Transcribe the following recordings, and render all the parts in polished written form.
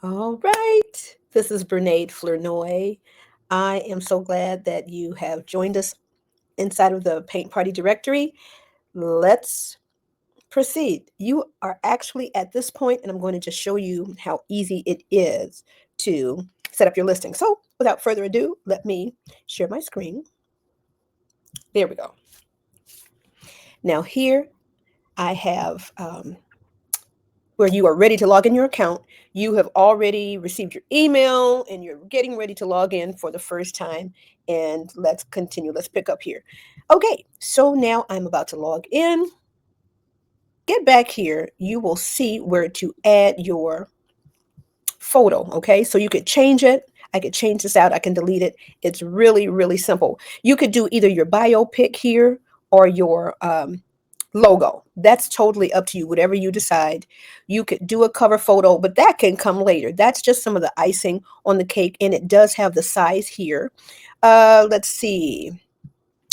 All right. This is Bernade Flournoy. I am so glad that you have joined us inside of the Paint Party Directory. Let's proceed. You are actually at this point, and I'm going to just show you how easy it is to set up your listing. So without further ado, let me share my screen. There we go. Now here I have where you are ready to log in your account. You have already received your email and you're getting ready to log in for the first time. And let's continue. Let's pick up here. Okay, so now I'm about to log in. Get back here. You will see where to add your photo. Okay, so you could change it. I could change this out. I can delete it. It's really, really simple. You could do either your bio pic here or your logo. That's totally up to you, whatever you decide. You could do a cover photo, but that can come later. That's just some of the icing on the cake, and it does have the size here. Let's see.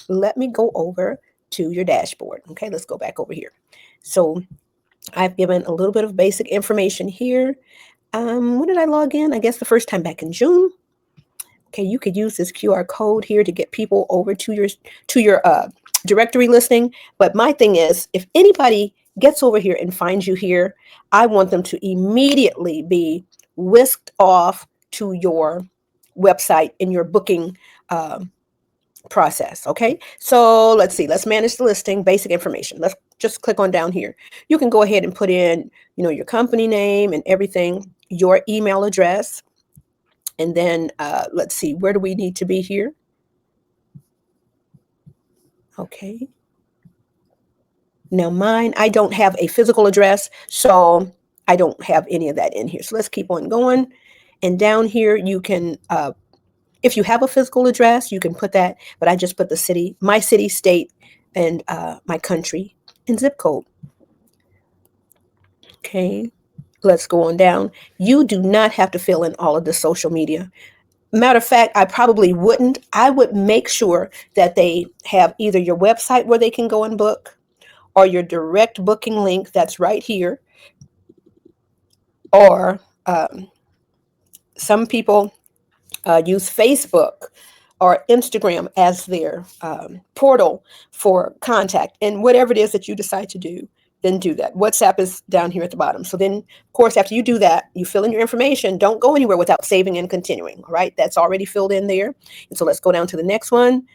Let me go over to your dashboard. Okay, let's go back over here. So I've given a little bit of basic information here. When did I log in? I guess the first time back in June. Okay, you could use this QR code here to get people over to your directory listing. But my thing is, if anybody gets over here and finds you here, I want them to immediately be whisked off to your website in your booking process. Okay, so let's see. Let's manage the listing. Basic information. Let's just click on down here. You can go ahead and put in, your company name and everything, your email address. And then let's see, where do we need to be here? Okay. Now mine, I don't have a physical address, so I don't have any of that in here. So let's keep on going. And down here, you can, if you have a physical address, you can put that, but I just put the city, my city, state, and my country and zip code. Okay. Let's go on down. You do not have to fill in all of the social media. Matter of fact, I probably wouldn't. I would make sure that they have either your website where they can go and book or your direct booking link that's right here. Or some people use Facebook or Instagram as their portal for contact. And whatever it is that you decide to do, then do that. WhatsApp is down here at the bottom. So then, of course, after you do that, you fill in your information. Don't go anywhere without saving and continuing. All right, that's already filled in there. And so let's go down to the next one.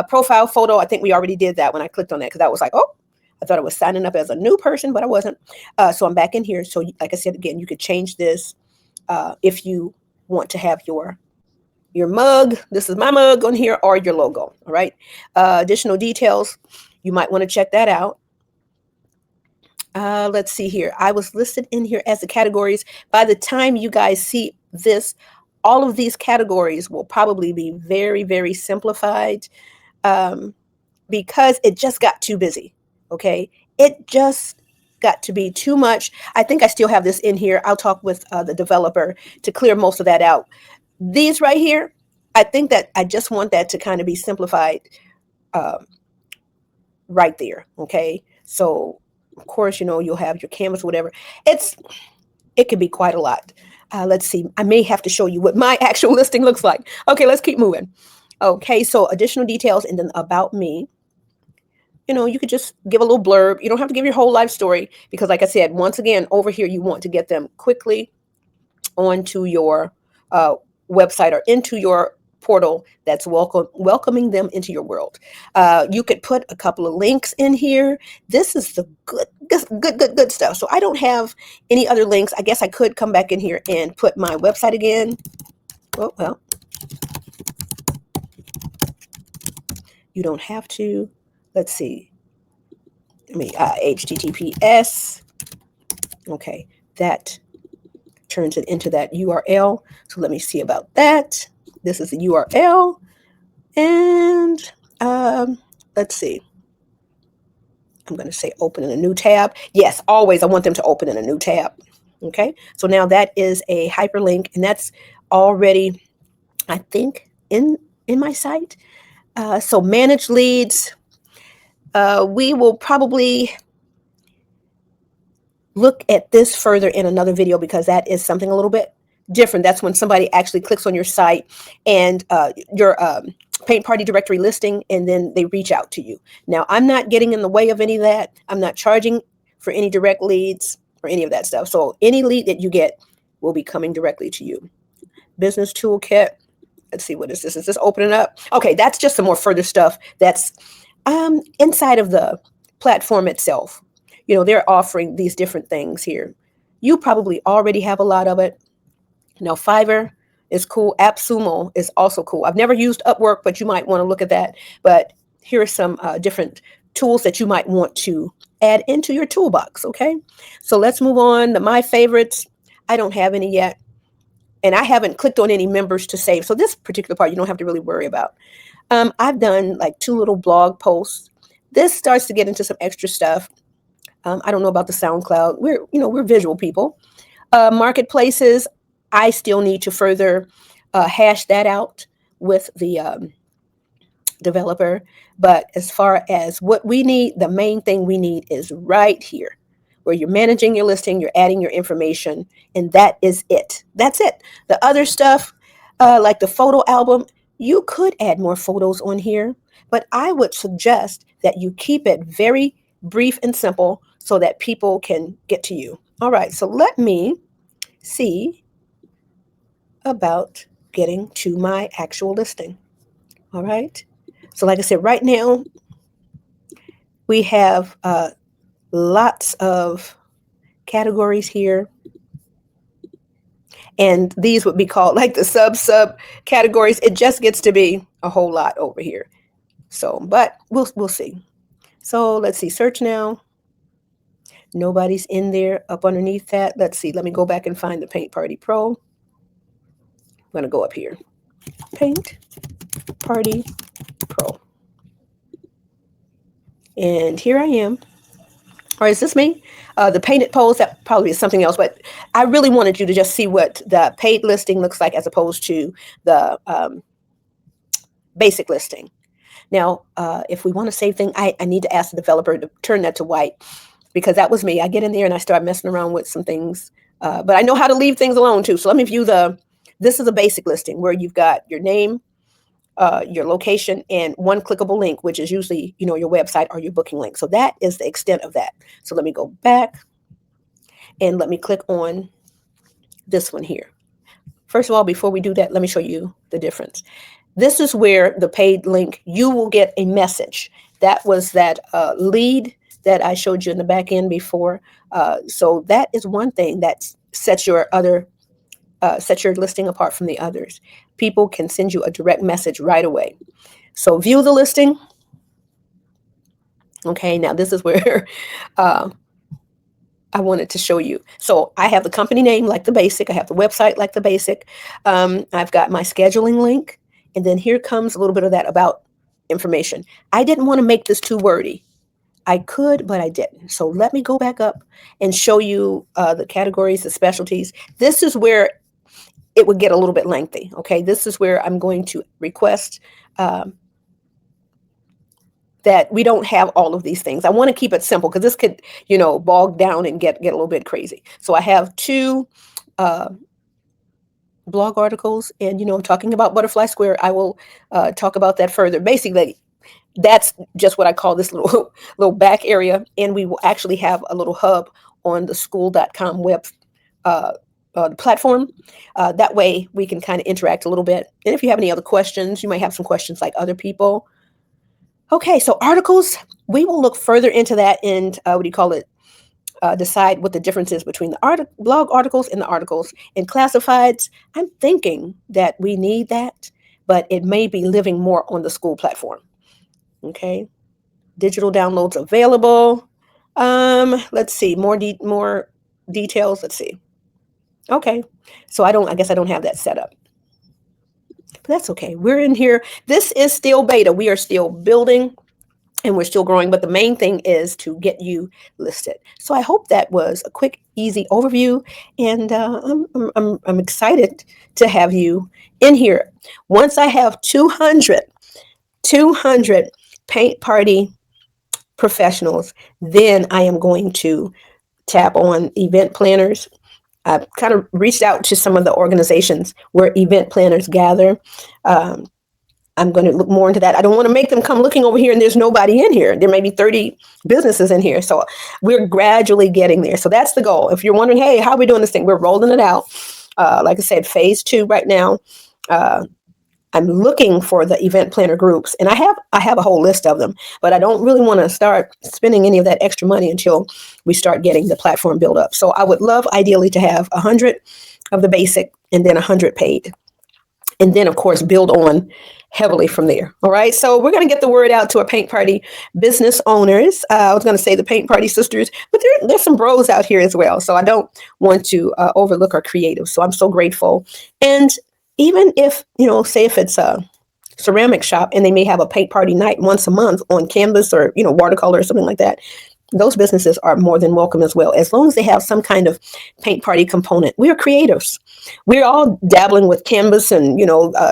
Profile photo. I think we already did that when I clicked on that because that was like, oh, I thought I was signing up as a new person, but I wasn't. So I'm back in here. So like I said, again, you could change this if you want to have your mug. This is my mug on here, or your logo. All right. Additional details. You might want to check that out. Let's see here. I was listed in here as the categories. By the time you guys see this, all of these categories will probably be very, very simplified because it just got too busy. Okay. It just got to be too much. I think I still have this in here. I'll talk with the developer to clear most of that out. These right here, I think that I just want that to kind of be simplified right there. Okay. So of course, you'll have your canvas, whatever. It can be quite a lot. Let's see. I may have to show you what my actual listing looks like. Okay, let's keep moving. Okay, so additional details and then about me. You could just give a little blurb. You don't have to give your whole life story because, like I said, once again, over here, you want to get them quickly onto your website or into your portal that's welcoming them into your world. You could put a couple of links in here. This is the good stuff. So I don't have any other links. I guess I could come back in here and put my website again. Oh, well, you don't have to. Let's see. HTTPS. Okay, that turns it into that URL. So let me see about that. This is the URL. And let's see. I'm going to say open in a new tab. Yes, always I want them to open in a new tab. Okay, so now that is a hyperlink, and that's already, I think, in my site. So manage leads. We will probably look at this further in another video because that is something a little bit different. That's when somebody actually clicks on your site and your paint party directory listing, and then they reach out to you. Now, I'm not getting in the way of any of that. I'm not charging for any direct leads or any of that stuff. So any lead that you get will be coming directly to you. Business toolkit. Let's see, what is this? Is this opening up? Okay, that's just some more further stuff that's inside of the platform itself. They're offering these different things here. You probably already have a lot of it. Now, Fiverr is cool. AppSumo is also cool. I've never used Upwork, but you might want to look at that. But here are some different tools that you might want to add into your toolbox, okay? So let's move on to my favorites. I don't have any yet, and I haven't clicked on any members to save. So this particular part, you don't have to really worry about. I've done like 2 little blog posts. This starts to get into some extra stuff. I don't know about the SoundCloud. We're visual people. Marketplaces, I still need to further hash that out with the developer. But as far as what we need, the main thing we need is right here, where you're managing your listing, you're adding your information, and that is it. That's it. The other stuff, like the photo album, you could add more photos on here, but I would suggest that you keep it very brief and simple so that people can get to you. All right, so let me see about getting to my actual listing. All right. So like I said, right now we have lots of categories here. And these would be called like the sub categories. It just gets to be a whole lot over here. So, but we'll see. So let's see, search now. Nobody's in there up underneath that. Let's see, let me go back and find the Paint Party Pro. I'm gonna go up here. Paint Party Pro. And here I am. Or is this me? The painted post, that probably is something else, but I really wanted you to just see what the paid listing looks like as opposed to the basic listing. Now, if we want to save things, I need to ask the developer to turn that to white, because that was me. I get in there and I start messing around with some things, but I know how to leave things alone too. So let me view this is a basic listing where you've got your name, your location, and one clickable link, which is usually, your website or your booking link. So that is the extent of that. So let me go back and let me click on this one here. First of all, before we do that, let me show you the difference. This is where the paid link, you will get a message. That was that lead that I showed you in the back end before. So that is one thing that sets your listing apart from the others. People can send you a direct message right away. So view the listing. Okay, now this is where I wanted to show you. So I have the company name like the basic. I have the website like the basic. I've got my scheduling link. And then here comes a little bit of that about information. I didn't want to make this too wordy. I could, but I didn't. So let me go back up and show you the categories, the specialties. This is where it would get a little bit lengthy. Okay, this is where I'm going to request that we don't have all of these things. I want to keep it simple because this could, bog down and get a little bit crazy. So I have 2 blog articles, and I'm talking about Butterfly Square. I will talk about that further. Basically, that's just what I call this little back area, and we will actually have a little hub on the school.com web platform. That way we can kind of interact a little bit. And if you have any other questions, you might have some questions like other people. Okay, so articles, we will look further into that and decide what the difference is between the blog articles and the articles. And classifieds, I'm thinking that we need that, but it may be living more on the school platform. Okay, digital downloads available. Let's see, more details. Let's see. Okay, so I guess I don't have that set up. But that's okay. We're in here. This is still beta. We are still building and we're still growing, but the main thing is to get you listed. So I hope that was a quick, easy overview, and I'm excited to have you in here. Once I have 200 paint party professionals, then I am going to tap on event planners. I've kind of reached out to some of the organizations where event planners gather. Um, I'm going to look more into that. I don't want to make them come looking over here and there's nobody in here. There may be 30 businesses in here. So we're gradually getting there. So that's the goal. If you're wondering, hey, how are we doing this thing? We're rolling it out. Like I said, phase 2 right now. Uh, I'm looking for the event planner groups, and I have a whole list of them, but I don't really want to start spending any of that extra money until we start getting the platform built up. So I would love ideally to have 100 of the basic and then 100 paid, and then of course build on heavily from there. All right, so we're going to get the word out to our paint party business owners. I was going to say the paint party sisters, but there's some bros out here as well, so I don't want to overlook our creatives. So I'm so grateful. And even if, say if it's a ceramic shop and they may have a paint party night once a month on canvas or watercolor or something like that, those businesses are more than welcome as well, as long as they have some kind of paint party component. We are creatives. We're all dabbling with canvas and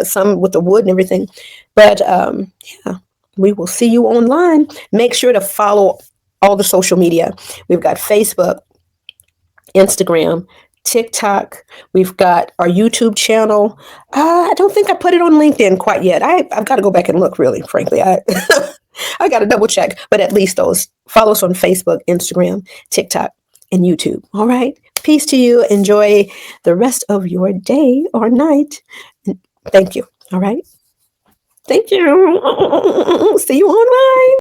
some with the wood and everything, but yeah, we will see you online. Make sure to follow all the social media. We've got Facebook, Instagram, TikTok. We've got our YouTube channel. I don't think I put it on LinkedIn quite yet. I've got to go back and look, really, frankly. I got to double check, but at least those. Follow us on Facebook, Instagram, TikTok, and YouTube. All right. Peace to you. Enjoy the rest of your day or night. Thank you. All right. Thank you. See you online.